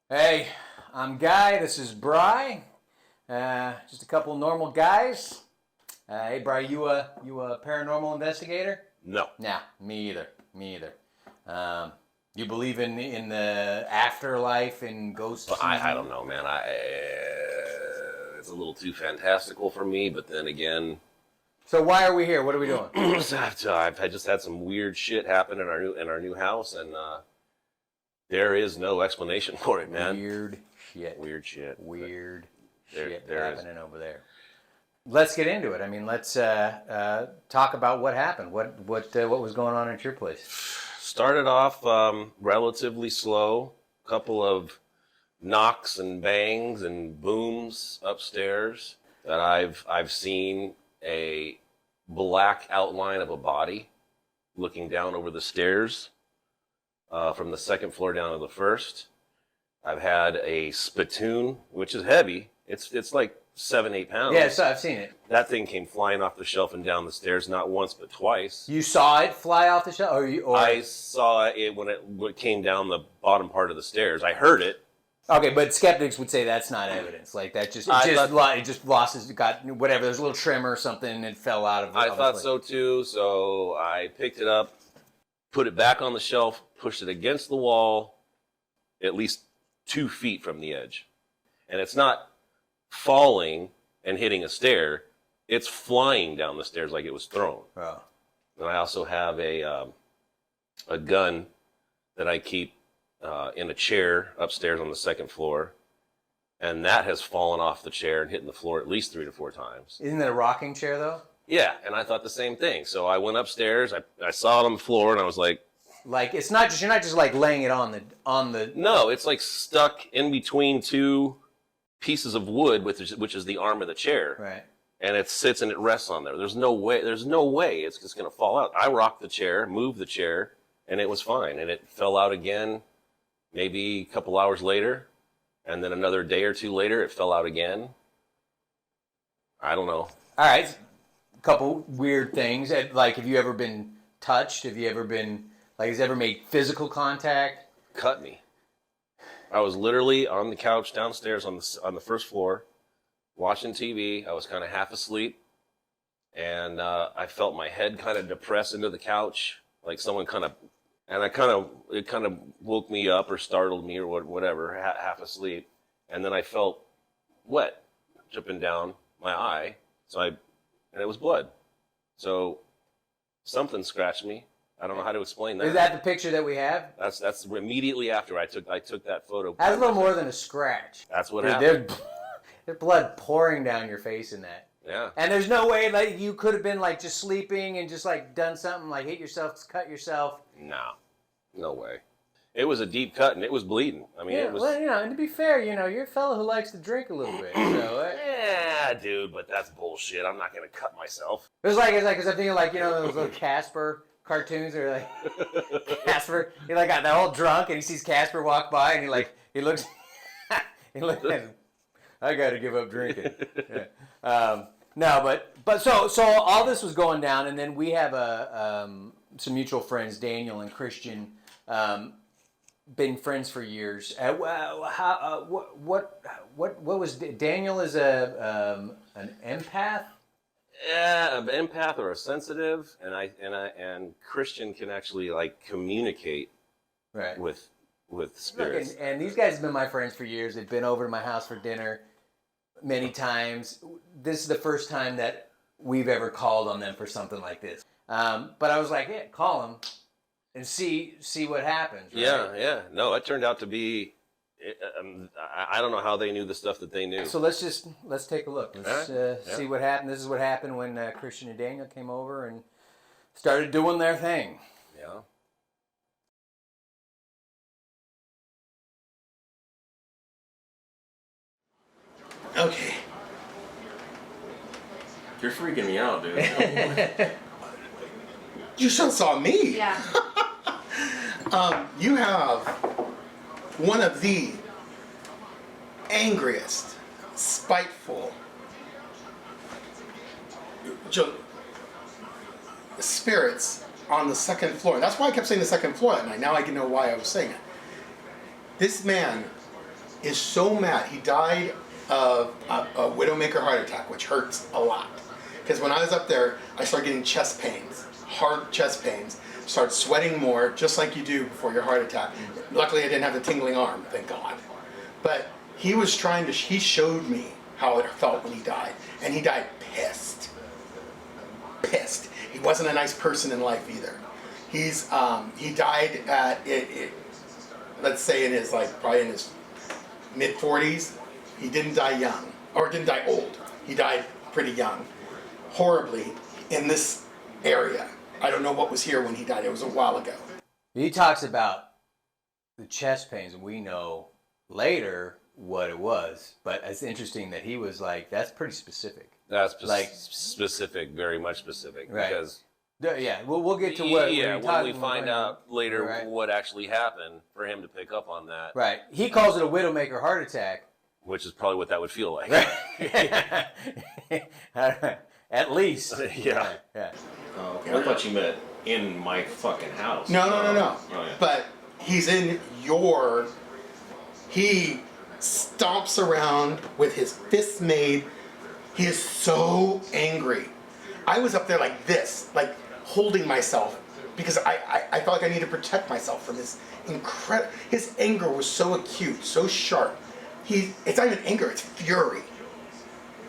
Hey, I'm Guy. This is Bri. Just a couple normal guys. Hey, Bri, you a paranormal investigator? No. Nah, me either. Me either. You believe in the afterlife and ghosts? But I don't know, man. It's a little too fantastical for me. But then again, So why are we here? What are we doing? I've just had some weird shit happen in our new house, and there is no explanation for it, man. Weird shit. Weird shit. Weird There shit is. happening over there. Let's get into it. I mean, let's talk about what happened. What was going on at your place? Started off relatively slow. Couple of knocks and bangs and booms upstairs that I've seen a black outline of a body looking down over the stairs from the second floor down to the first. I've had a spittoon, which is heavy. It's like 7-8 pounds. Yeah, so I've seen it. That thing came flying off the shelf and down the stairs, not once but twice. You saw it fly off the shelf, I saw it when it came down the bottom part of the stairs. I heard it. Okay, but skeptics would say that's not evidence. Like that it just lost its, got whatever. There's a little trimmer or something, and it fell out of. I thought so too. So I picked it up, put it back on the shelf, pushed it against the wall, at least 2 feet from the edge, and it's not falling and hitting a stair. It's flying down the stairs like it was thrown. Oh. And I also have a gun that I keep in a chair upstairs on the second floor, and that has fallen off the chair and hit the floor at least 3 to 4 times. Isn't it a rocking chair though? Yeah, and I thought the same thing. So I went upstairs, I saw it on the floor, and I was like, it's not just, you're not just like laying it on the. no, it's like stuck in between 2 pieces of wood, which is the arm of the chair. Right. And it sits and it rests on there. There's no way it's just going to fall out. I rocked the chair, moved the chair, and it was fine. And it fell out again maybe a couple hours later, and then another day or 2 later, it fell out again. I don't know. All right, a couple weird things. Like, have you ever been touched? Have you ever been has it ever made physical contact? Cut me. I was literally on the couch downstairs on the first floor, watching TV. I was kind of half asleep, and I felt my head kind of depress into the couch, like someone it kind of woke me up or startled me or whatever, half asleep, and then I felt wet dripping down my eye, and it was blood. So something scratched me. I don't know how to explain that. Is that the picture that we have? That's immediately after I took that photo. That's a little more than a scratch. That's what happened. There's blood pouring down your face in that. Yeah. And there's no way like you could have been like just sleeping and just like done something like hit yourself, cut yourself. No way. It was a deep cut and it was bleeding. I mean, it was. Well, and to be fair, you're a fellow who likes to drink a little bit. So. Yeah, dude, but that's bullshit. I'm not gonna cut myself. It's like because I'm thinking like those little Casper cartoons are like Casper. He like got all drunk and he sees Casper walk by and he looks at him. I got to give up drinking. Yeah. No, but so all this was going down, and then we have some mutual friends, Daniel and Christian, been friends for years. What was Daniel is an empath? Yeah, an empath or a sensitive, and Christian can actually like communicate right. with spirits. Look, and these guys have been my friends for years. They've been over to my house for dinner many times. This is the first time that we've ever called on them for something like this. But I was like, yeah, call them and see what happens. Right? Yeah. No, it turned out to be. I don't know how they knew the stuff that they knew. So let's take a look. Let's see what happened. This is what happened when Christian and Daniel came over and started doing their thing. Yeah. Okay. You're freaking me out, dude. You should have saw me. Yeah. You have one of the angriest, spiteful spirits on the second floor. That's why I kept saying the second floor that night. Now I can know why I was saying it. This man is so mad. He died of a widowmaker heart attack, which hurts a lot. Because when I was up there, I started getting chest pains, hard chest pains, started sweating more, just like you do before your heart attack. Luckily, I didn't have the tingling arm, thank God. But he showed me how it felt when he died. And he died pissed. Pissed. He wasn't a nice person in life either. He died at, let's say probably in his mid-40s. He didn't die young, or didn't die old. He died pretty young, horribly, in this area. I don't know what was here when he died. It was a while ago. He talks about the chest pains, and we know later what it was. But it's interesting that he was like, that's pretty specific. That's specific, very much specific. Right. Because yeah, we'll get to what. when we find out later what actually happened for him to pick up on that. Right. He calls it a widowmaker heart attack. Which is probably what that would feel like. Right. At least. Yeah. Yeah. Oh, okay. I thought you meant in my fucking house. No. Oh, yeah. But he's in he stomps around with his fists made. He is so angry. I was up there like this, like holding myself, because I felt like I needed to protect myself from his his anger was so acute, so sharp. It's not even anger, it's fury.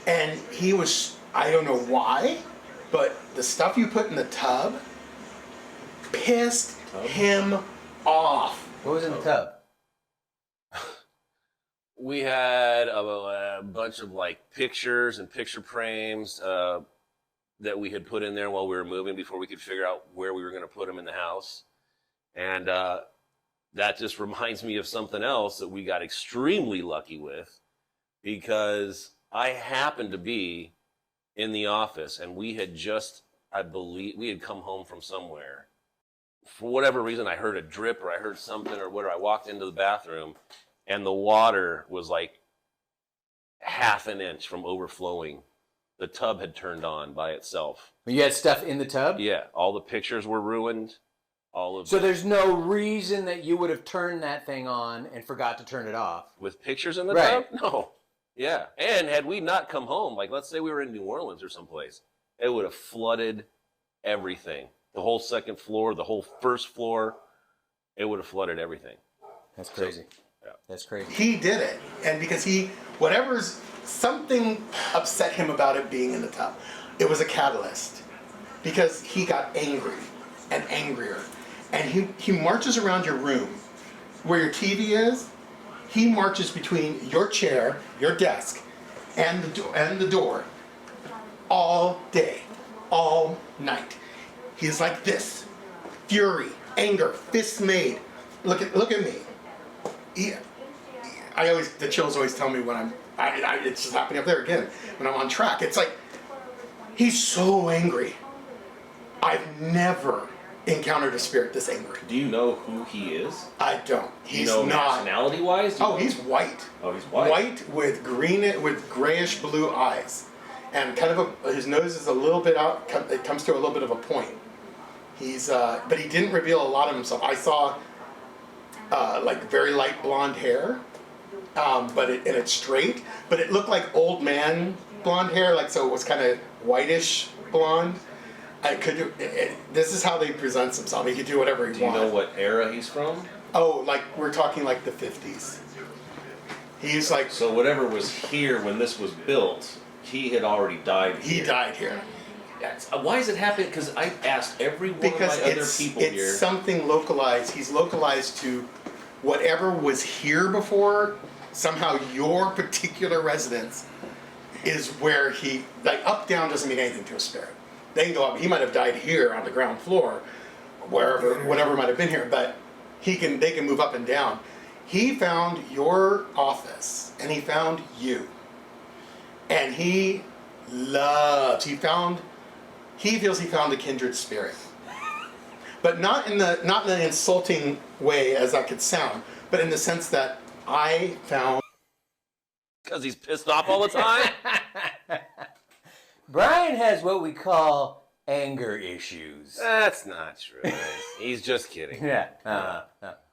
And he was, I don't know why, but the stuff you put in the tub pissed him off. What was in the tub? We had a bunch of like pictures and picture frames that we had put in there while we were moving before we could figure out where we were going to put them in the house. And that just reminds me of something else that we got extremely lucky with, because I happened to be in the office and we had just, I believe, we had come home from somewhere. For whatever reason, I heard a drip or I heard something or whatever. I walked into the bathroom and the water was like half an inch from overflowing. The tub had turned on by itself. You had stuff in the tub? Yeah, all the pictures were ruined. So there's no reason that you would have turned that thing on and forgot to turn it off. With pictures in the tub? No. Yeah. And had we not come home, like let's say we were in New Orleans or someplace, it would have flooded everything. The whole second floor, the whole first floor, it would have flooded everything. That's crazy. So, yeah. That's crazy. He did it. And because something upset him about it being in the tub. It was a catalyst. Because he got angry and angrier. And he marches around your room where your TV is. He marches between your chair, your desk, and the door all day, all night. He's like this. Fury, anger, fists made. Look at me. The chills always tell me when it's just happening up there again, when I'm on track. It's like, he's so angry. I've never encountered a spirit this angry. Do you know who he is? I don't. He's not. Nationality-wise? He's white. Oh, he's white. White with grayish blue eyes, and his nose is a little bit out. It comes to a little bit of a point. But he didn't reveal a lot of himself. I saw like very light blonde hair, and it's straight, but it looked like old man blonde hair, so it was kind of whitish blonde. This is how they present himself. He could do whatever he wants. Do you know what era he's from? Oh, we're talking like the 50s. He's like... So whatever was here when this was built, he had already died here. He died here. Why is it happening? Because I asked every one of my other people here. It's something localized. He's localized to whatever was here before. Somehow your particular residence is where he... up, down doesn't mean anything to a spirit. They can go up. He might have died here on the ground floor, whatever might have been here, but they can move up and down. He found your office, and he found you, and he feels he found a kindred spirit, but not in an insulting way as that could sound, but in the sense that I found. Because he's pissed off all the time. Brian has what we call anger issues. That's not true. He's just kidding. Yeah.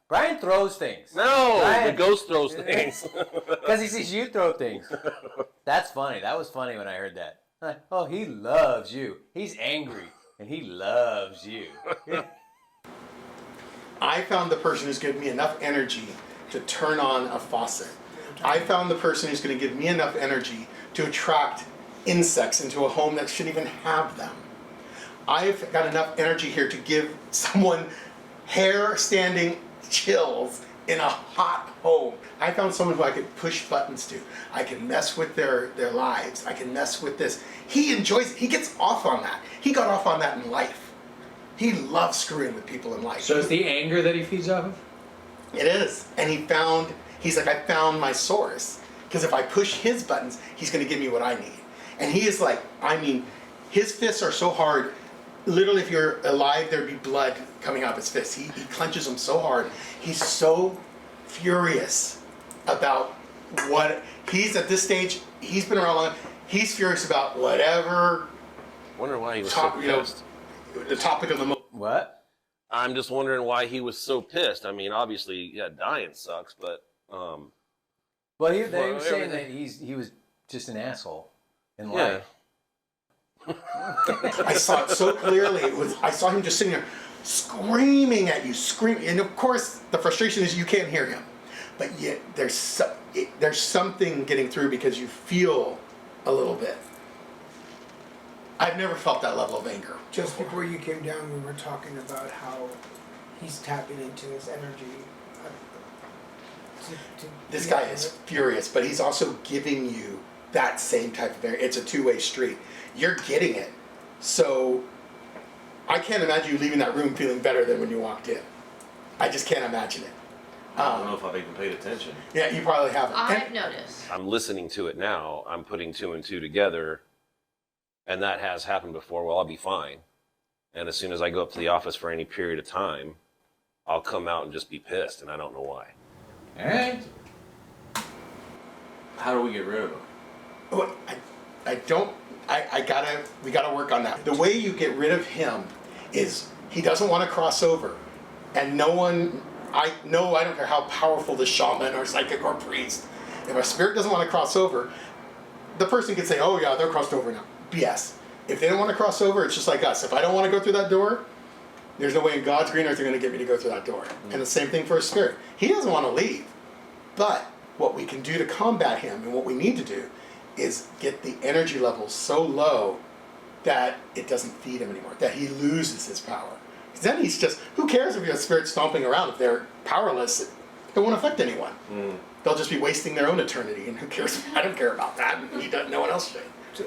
Brian throws things. No, Brian, the ghost throws things. because he sees you throw things. That's funny. That was funny when I heard that. Like, oh, he loves you. He's angry, and he loves you. I found the person who's given me enough energy to turn on a faucet. I found the person who's going to give me enough energy to attract insects into a home that shouldn't even have them. I've got enough energy here to give someone hair standing chills in a hot home. I found someone who I could push buttons to. I can mess with their lives. I can mess with this. He enjoys it. He gets off on that. He got off on that in life. He loves screwing with people in life. So it's the anger that he feeds off of? It is. And he's like, I found my source. Because if I push his buttons, he's going to give me what I need. And he is like, I mean, his fists are so hard. Literally, if you're alive, there'd be blood coming out of his fists. He clenches them so hard. He's so furious about what he's at this stage. He's been around long. He's furious about whatever. Wonder why he was so pissed. The topic of the moment. What? I'm just wondering why he was so pissed. I mean, obviously, yeah, dying sucks, but Well, they were saying that he was just an asshole in life. I saw it so clearly. I saw him just sitting there screaming at you, screaming. And of course, the frustration is you can't hear him. But yet there's something getting through because you feel a little bit. I've never felt that level of anger. Just before you came down, we were talking about how he's tapping into his energy. This guy is furious, but he's also giving you that same type of anger. It's a two-way street. You're getting it. So I can't imagine you leaving that room feeling better than when you walked in. I just can't imagine it. I don't know if I've even paid attention. Yeah, you probably haven't. I've noticed. I'm listening to it now. I'm putting two and two together, and that has happened before. Well, I'll be fine. And as soon as I go up to the office for any period of time, I'll come out and just be pissed, and I don't know why. All right. How do we get rid of him? Well, we gotta work on that. The way you get rid of him is he doesn't want to cross over. And I don't care how powerful the shaman or psychic or priest, if a spirit doesn't want to cross over, the person can say, oh yeah, they're crossed over now. BS. If they don't want to cross over, it's just like us. If I don't want to go through that door, there's no way in God's green earth they're going to get me to go through that door. Mm-hmm. And the same thing for a spirit. He doesn't want to leave. But what we can do to combat him and what we need to do is get the energy levels so low that it doesn't feed him anymore, that he loses his power. Because then he's just, who cares if you have spirits stomping around? If they're powerless, it won't affect anyone. Mm. They'll just be wasting their own eternity, and who cares? I don't care about that, and he doesn't, no one else should. So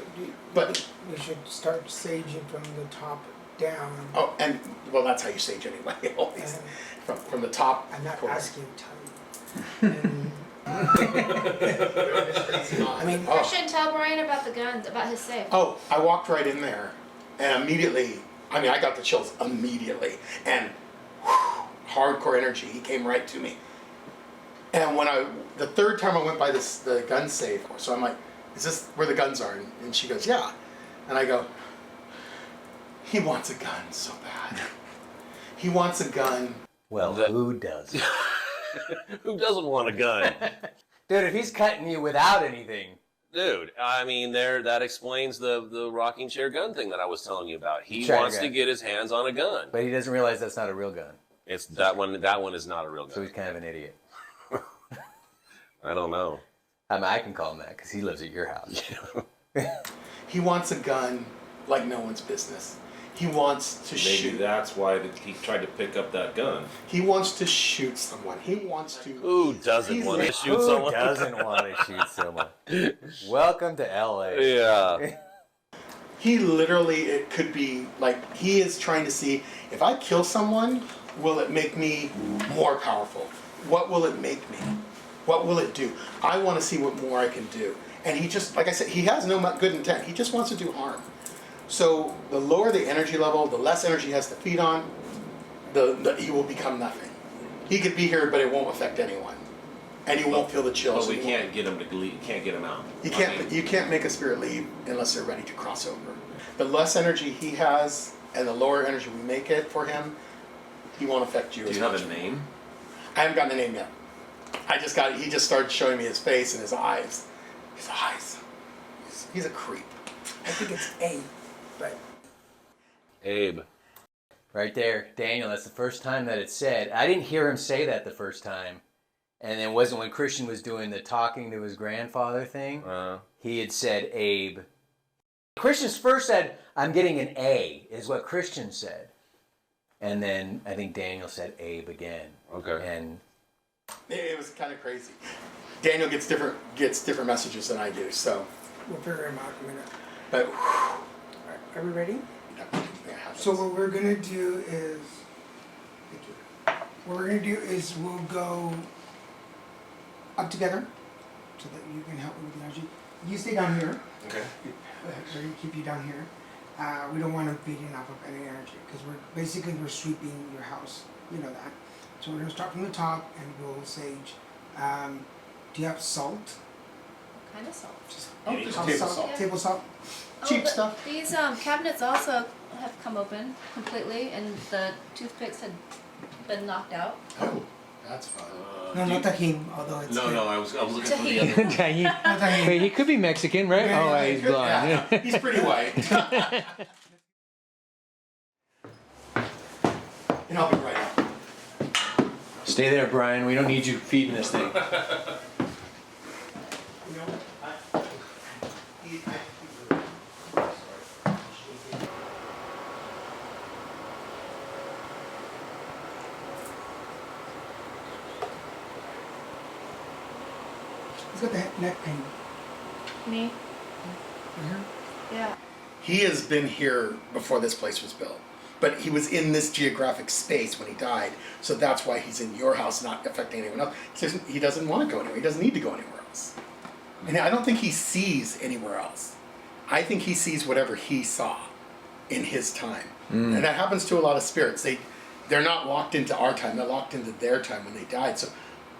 but we should start saging from the top down. Oh, and well, that's how you sage anyway. Always from the top. I'm not corner. asking to tell you. I mean, Christian, tell Brian about the guns, about his safe. Oh, I walked right in there, and immediately, I got the chills immediately, and hardcore energy. He came right to me. And when the third time I went by the gun safe, so I'm like, is this where the guns are? And she goes, yeah. And I go, he wants a gun so bad. He wants a gun. Well, who does? Who doesn't want a gun? Dude, if he's cutting you without anything. Dude, I mean, that explains the rocking chair gun thing that I was telling you about. He wants to get his hands on a gun. But he doesn't realize that's not a real gun. It's that one is not a real gun. So he's kind of an idiot. I don't know. I can call him that because he lives at your house. He wants a gun like no one's business. He wants to shoot. Maybe that's why he tried to pick up that gun. He wants to shoot someone. He wants to. Who doesn't want to shoot someone? Who doesn't want to shoot someone? Welcome to LA. Yeah. He literally, it could be like, he is trying to see, if I kill someone, will it make me more powerful? What will it make me? What will it do? I want to see what more I can do. And he just, like I said, he has no good intent. He just wants to do harm. So the lower the energy level, the less energy he has to feed on, he will become nothing. He could be here, but it won't affect anyone. And you won't feel the chills. But we can't get him to leave. Can't get him out. You can't make a spirit leave unless they're ready to cross over. The less energy he has and the lower energy we make it for him, he won't affect you. Do you have a name? I haven't gotten a name yet. He just started showing me his face and his eyes. His eyes. He's a creep. I think it's A, but Abe. Right there, Daniel, that's the first time that it's said. I didn't hear him say that the first time. And it wasn't when Christian was doing the talking to his grandfather thing. He had said Abe. Christian's first said, I'm getting an A, is what Christian said. And then I think Daniel said Abe again. Okay. And it was kind of crazy. Daniel gets different messages than I do, so. we'll figure him out in a minute. But Alright, are we ready? yeah, So what we're gonna do is, thank you. What we're gonna do is we'll go up together, so that you can help me with the energy. You stay down here. okay. We're gonna keep you down here. We don't want to feed you off of any energy because we're sweeping your house. You know that. So we're gonna start from the top and we'll sage. Do you have salt? What kind of salt? Just Just house table salt. Table salt. Cheap but stuff. These cabinets also have come open completely, and the toothpicks had been knocked out. Oh, that's fun. No, not tahim, although it's good. I was looking for the other. Not tahim. Wait, he could be Mexican, right? Yeah, Oh, yeah, he's good. blonde. Yeah, he's pretty white. And I'll be right up. stay there, Brian. We don't need you feeding this thing. Who's got the neck pain? Me? Right Yeah. He has been here before this place was built. But he was in this geographic space when he died, so that's why he's in your house, not affecting anyone else. He doesn't want to go anywhere. He doesn't need to go anywhere else. And I don't think he sees anywhere else. I think he sees whatever he saw in his time. And that happens to a lot of spirits. They're not locked into our time. They're locked into their time when they died. So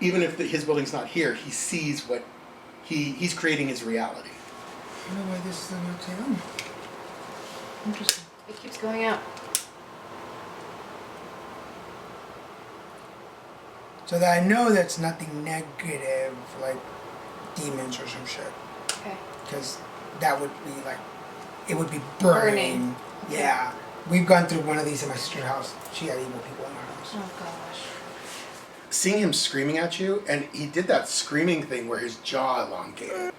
even if his building's not here, he sees what he's creating his reality. I don't know why this is not stay on. Interesting. It keeps going out. So that I know that's nothing negative, like demons or some shit. Okay. Because that would be like, it would be burning. Yeah. We've gone through one of these in my sister's house. She had evil people in her house. Oh gosh. Seeing him screaming at you, and he did that screaming thing where his jaw elongated.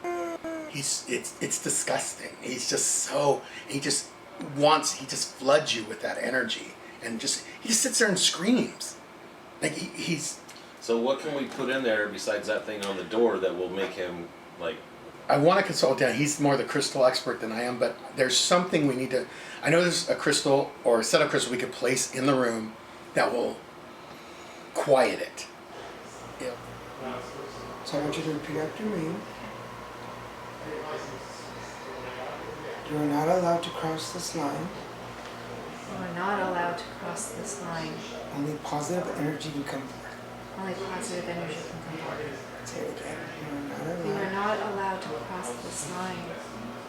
It's disgusting. He's just so, he just floods you with that energy, and he just sits there and screams. Like he's. So what can we put in there besides that thing on the door that will make him like? I want to consult Dan. He's more the crystal expert than I am, but there's something we need to. I know there's a crystal or a set of crystals we could place in the room that will quiet it. Yeah. So I want you to repeat after me. You are not allowed to cross this line. You are not allowed to cross this line. Only positive energy can come forth. Only positive energy can come forward. Say it again. You are not allowed to cross this line.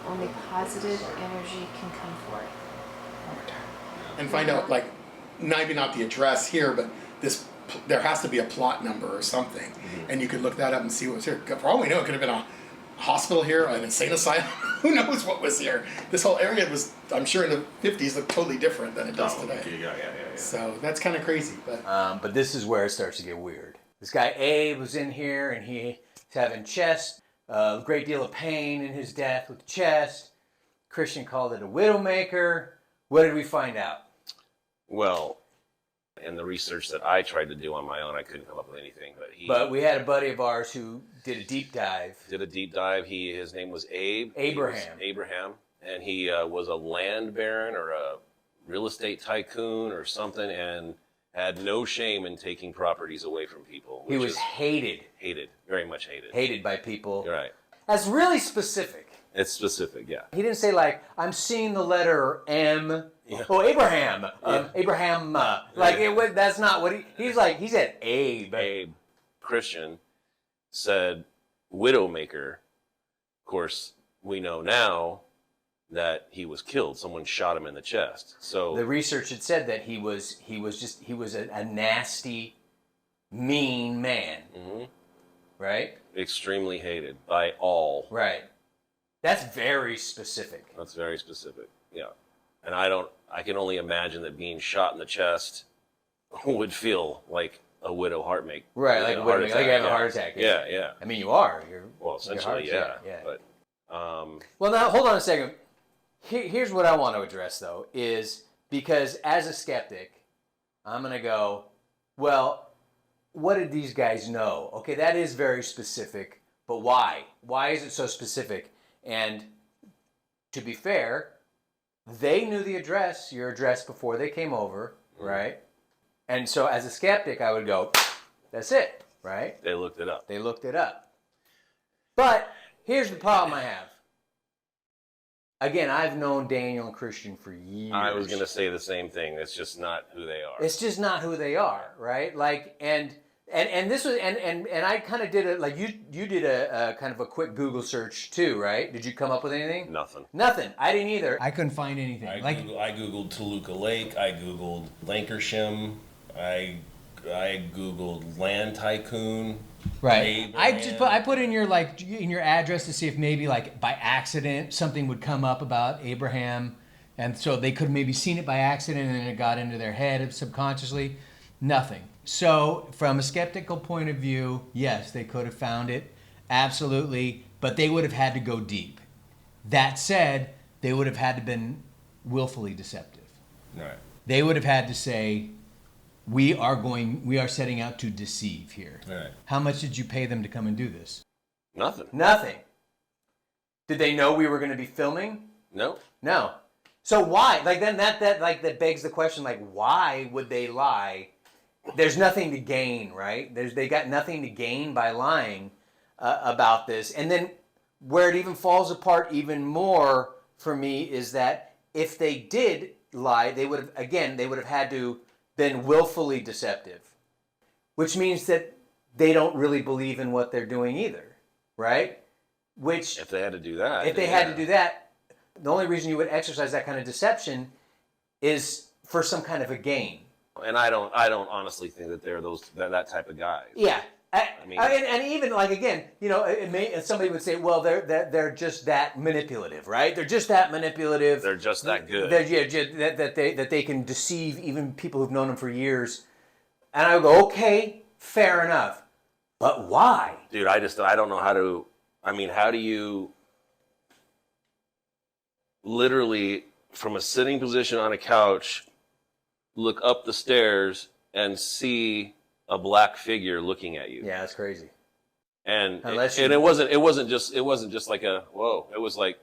Only positive energy can come forward. One more time. And find out, like, maybe not the address here, but there has to be a plot number or something, and you could look that up and see what's here. For all we know, it could have been a hospital here, an insane asylum. Who knows what was here? This whole area was, I'm sure, in the 50s looked totally different than it does today. Yeah. So that's kind of crazy, but But this is where it starts to get weird. This guy Abe was in here, and he's having a great deal of pain in his death with the chest. Christian called it a widowmaker. What did we find out? Well, in the research that I tried to do on my own, I couldn't come up with anything. But we had a buddy of ours who did a deep dive. His name was Abe. Abraham. And he was a land baron or a real estate tycoon or something, and had no shame in taking properties away from people. He was hated. Very much hated. Hated by people. You're right. That's really specific. It's specific, yeah. He didn't say, like, I'm seeing the letter M. Yeah. Oh, Abraham. Abraham. That's not what he's like. He said Abe. Abe. Christian said widowmaker. Of course, we know now that he was killed. Someone shot him in the chest. So the research had said that he was a nasty mean man. Mm-hmm. Right? Extremely hated by all. Right. That's very specific. That's very specific. Yeah. And I can only imagine that being shot in the chest would feel like a widow heartmaker. Right, like a widow, like you have a heart attack. Yeah, yeah. I mean, you are. Well, essentially, yeah. But, well, now, hold on a second. Here's what I want to address, though, is because as a skeptic, I'm going to go, well, what did these guys know? Okay, that is very specific, but why? Why is it so specific? And to be fair, they knew the address, your address, before they came over, right? And so as a skeptic, I would go, that's it, right? They looked it up. They looked it up. But here's the problem I have. Again, I've known Daniel and Christian for years. I was going to say the same thing. It's just not who they are. It's just not who they are, right? Like, and this was, and I kind of did a, like, you did a kind of a quick Google search too, right? Did you come up with anything? Nothing. Nothing. I didn't either. I couldn't find anything. I Googled Toluca Lake. I Googled Lancashire. I Googled land tycoon. Right. I put in your address to see if maybe like by accident something would come up about Abraham, and so they could have maybe seen it by accident and then it got into their head subconsciously. Nothing. So from a skeptical point of view, yes, they could have found it, absolutely, but they would have had to go deep. That said, they would have had to been willfully deceptive. Right. They would have had to say, we are setting out to deceive here. Right. How much did you pay them to come and do this? Nothing. Nothing. Did they know we were going to be filming? No. No. So why? Like then that begs the question, like, why would they lie? There's nothing to gain, right? They got nothing to gain by lying about this. And then where it even falls apart even more for me is that if they did lie, they would have had to been willfully deceptive, which means that they don't really believe in what they're doing either, right? Which if they had to do that, the only reason you would exercise that kind of deception is for some kind of a gain. And I don't honestly think that they're that type of guys. Yeah. I mean, and even like again, somebody would say, well, they're just that manipulative, right? They're just that manipulative. They're just that good. That they can deceive even people who've known them for years. And I would go, okay, fair enough, but why? Dude, I don't know how to. I mean, how do you literally from a sitting position on a couch look up the stairs and see a black figure looking at you? Yeah, that's crazy. And it wasn't just like a whoa. It was like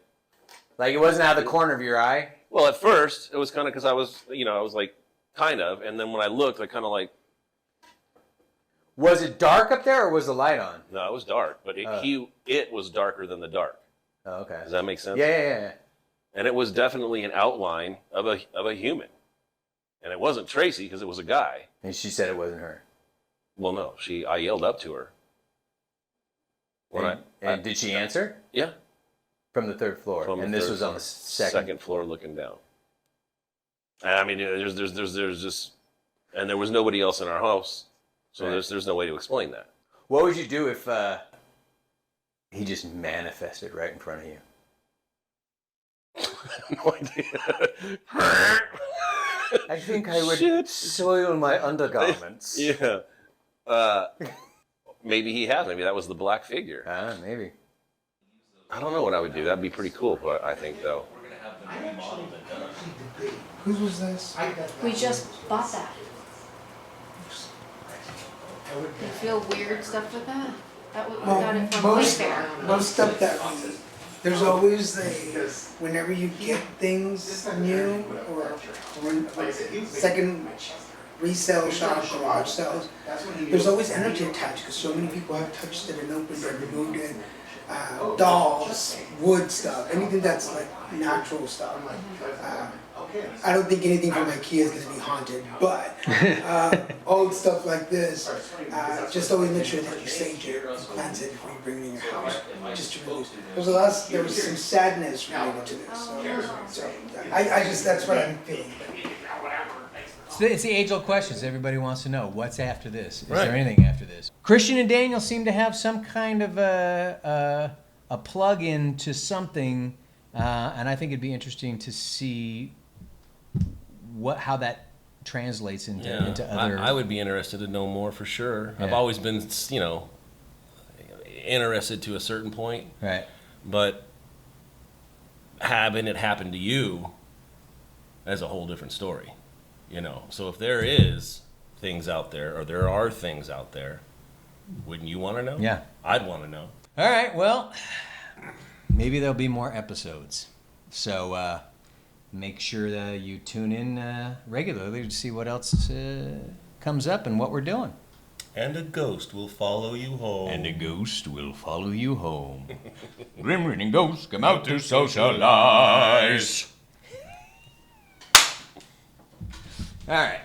it wasn't out of the corner of your eye. Well, at first it was kind of because I was like kind of, and then when I looked, I kind of like. Was it dark up there or was the light on? No, it was dark, but it was darker than the dark. Oh, okay. Does that make sense? Yeah. And it was definitely an outline of a human, and it wasn't Tracey because it was a guy. And she said it wasn't her. Well, no, I yelled up to her. And did she answer? Yeah. From the third floor. And this was on the second floor looking down. And I mean, there's just, and there was nobody else in our house, so right. there's no way to explain that. What would you do if he just manifested right in front of you? No idea. I think I would soil my undergarments. Yeah. Maybe he has. Maybe that was the black figure. Maybe. I don't know what I would do. That'd be pretty cool, but I think, though. Whose was this? We just bought that. You feel weird stuff with that? We got it from Wayfair. Most stuff that there's always whenever you get things new or when second resale shop, garage sales, there's always energy attached because so many people have touched it and opened it, removed it. Dolls, wood stuff, anything that's like natural stuff. I don't think anything from IKEA is going to be haunted, but old stuff like this, just always make sure that you sage it, cleanse it before you bring it in your house, just to release. There was some sadness related to this, so I just that's what I'm feeling. It's the age-old questions everybody wants to know. What's after this? Is Right. there anything after this? Christian and Daniel seem to have some kind of a plug-in to something, and I think it'd be interesting to see how that translates into other. I would be interested to know more for sure. I've Yeah. always been, interested to a certain point, Right. but having it happen to you is a whole different story. So if there is things out there, or there are things out there, wouldn't you want to know? Yeah. I'd want to know. All right. Well, maybe there'll be more episodes. So make sure that you tune in regularly to see what else comes up and what we're doing. And a ghost will follow you home. And a ghost will follow you home. Grim reading ghosts come out to socialize. All right.